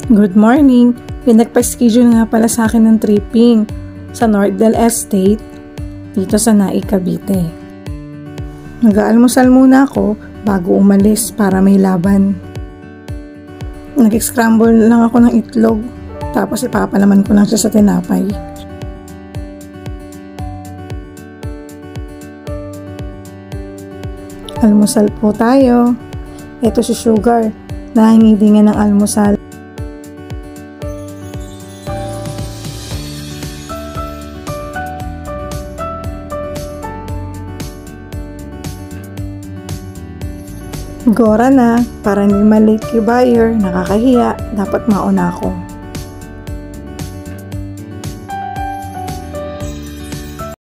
Good morning! Pinagpa-schedule nga pala sa akin ng tripping sa Northdale Estate dito sa Naik, Cavite. Nag-aalmusal muna ako bago umalis para may laban. Nag-scramble lang ako ng itlog tapos ipapalaman ko lang siya sa tinapay. Almusal po tayo. Ito si Sugar. Nahingi din nga ng almusal. Gora na, para hindi malate kay buyer, nakakahiya, dapat mauna ako.